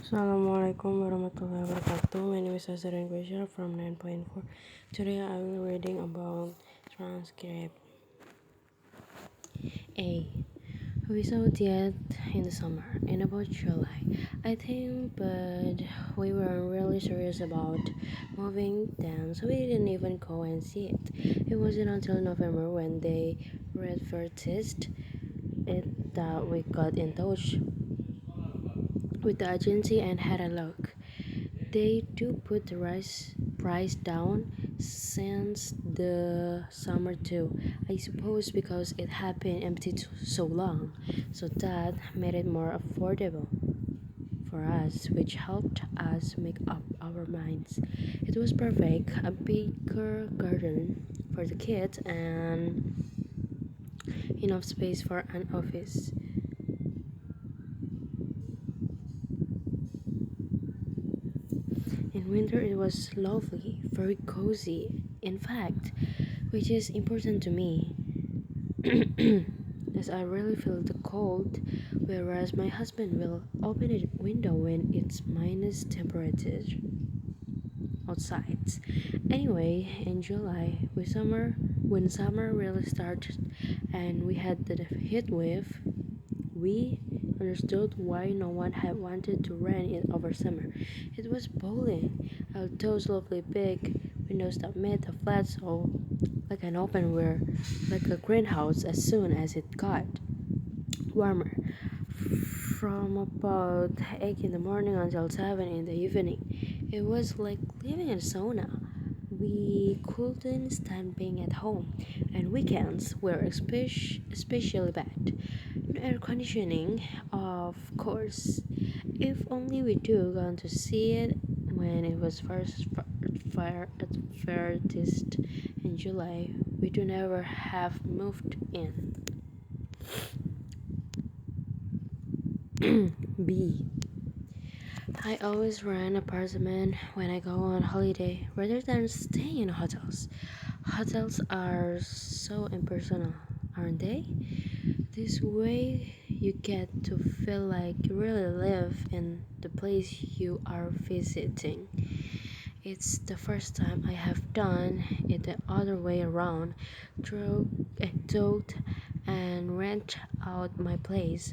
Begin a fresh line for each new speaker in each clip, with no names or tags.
Assalamualaikum warahmatullahi wabarakatuh. My name is Azharin Gracia from 9.4. Today I will reading about transcript A. We saw yet in the summer, in about July, I think, but we weren't really serious about moving then, so we didn't even go and see it. It wasn't until November when they advertised it that we got in touch with the agency and had a look. They do put the price down since the summer too, I suppose because it had been empty so long, so that made it more affordable for us, which helped us make up our minds. It was perfect, a bigger garden for the kids and enough space for an office. In winter it was lovely, very cozy, in fact, which is important to me, as I really feel the cold, whereas my husband will open a window when it's minus temperature outside. Anyway, in July, when summer really started and we had the heat wave, we understood why no one had wanted to rent it over summer. It was bowling, out those lovely big windows that made the flat so like an open where like a greenhouse as soon as it got warmer. From about 8 in the morning until 7 in the evening. It was like living in a sauna. We couldn't stand being at home, and weekends were especially bad. No air conditioning, of course. If only we do gone to see it when it was first fire at farthest in July, we do never have moved in. B. I always rent apartment when I go on holiday rather than staying in hotels. Hotels are so impersonal, aren't they? This way you get to feel like you really live in the place you are visiting. It's the first time I have done it the other way around, told and rent out my place.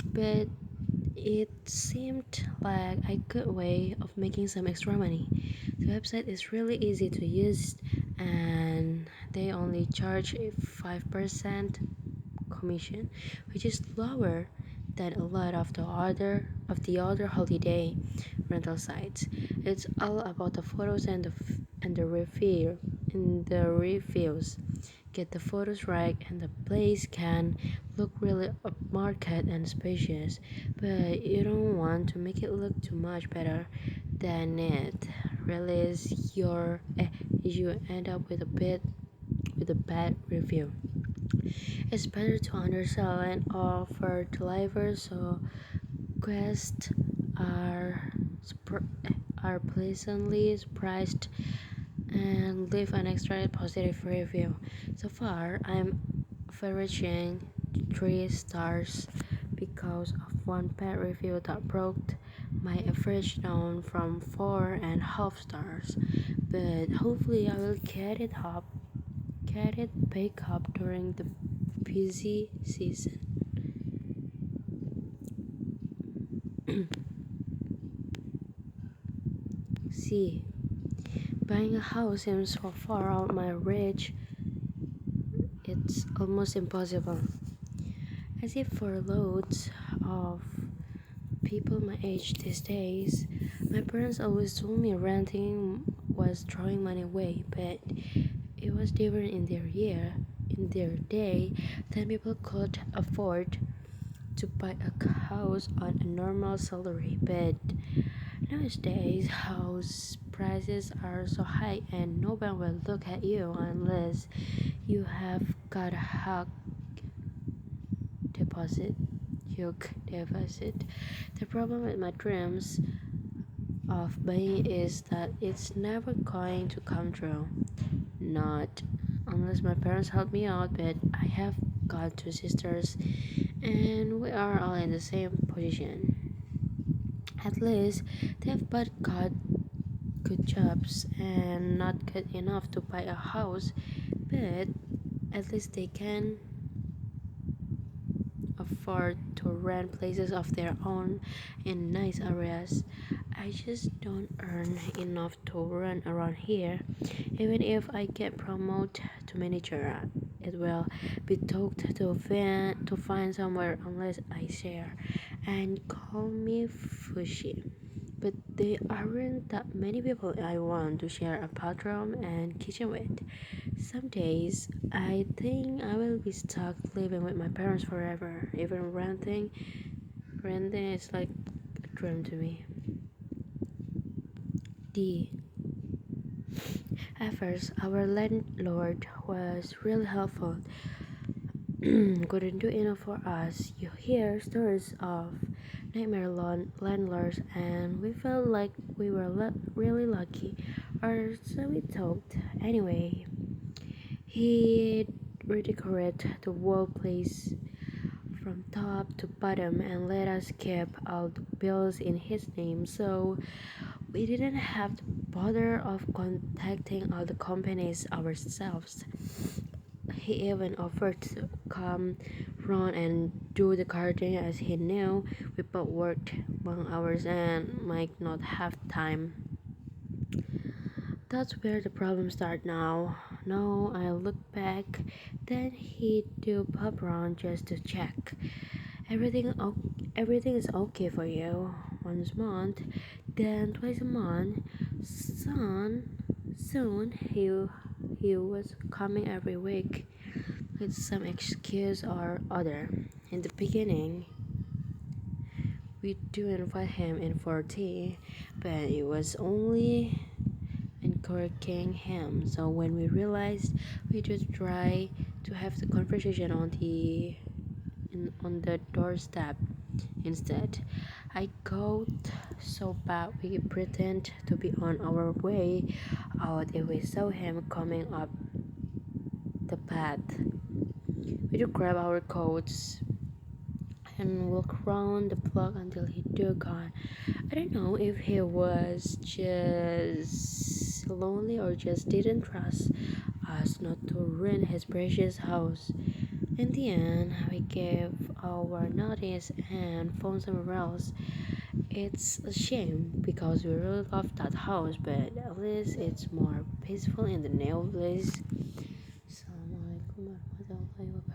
But it seemed like a good way of making some extra money. The website is really easy to use and they only charge a 5% commission, which is lower than a lot of the other holiday rental sites. It's all about the photos and the reviews. Get the photos right and the place can look really upmarket and spacious, but you don't want to make it look too much better than it really is. You end up with a bad review. It's better to undersell and offer delivery so guests are are pleasantly surprised and leave an extra positive review. So far, I'm averaging 3 stars because of one bad review that broke my average down from 4.5 stars. But hopefully, I will get it back up during the busy season. C. Buying a house seems so far out my reach, it's almost impossible. As if for loads of people my age these days, my parents always told me renting was throwing money away, but it was different in their day, then people could afford to buy a house on a normal salary, but nowadays house prices are so high and no one will look at you unless you have got a deposit. Huge deposit. The problem with my dreams of buying is that it's never going to come true. Not unless my parents help me out, but I have got two sisters and we are all in the same position. At least they've both got good jobs and not good enough to buy a house, but at least they can afford to rent places of their own in nice areas. I just don't earn enough to run around here. Even if I get promoted to manager, it will be tough to find somewhere unless I share and call me fushy. But there aren't that many people I want to share a bathroom and kitchen with. Some days I think I will be stuck living with my parents forever. Even renting is like a dream to me. D. At first, our landlord was really helpful. Couldn't do enough for us. You hear stories of nightmare landlords, and we felt like we were really lucky, or so we thought. Anyway, he redecorated the whole place from top to bottom and let us keep all the bills in his name, so we didn't have to bother of contacting all the companies ourselves. He even offered to come round and do the gardening as he knew we both worked long hours and might not have time. That's where the problem starts now. Now I look back, then he do pop around just to check. Everything is okay for you. Once a month, then twice a month. Soon he was coming every week with some excuse or other. In the beginning, we do invite him in for tea, but it was only encouraging him. So when we realized, we just try to have the conversation on the doorstep instead. I got so bad we pretend to be on our way out if we saw him coming up the path. We do grab our coats and walk around the block until he do gone. I don't know if he was just lonely or just didn't trust us not to ruin his precious house. In the end, we gave our notice and found somewhere else. It's a shame because we really love that house, but at least it's more peaceful in the new place. Assalamualaikum warahmatullahi wabarakatuh.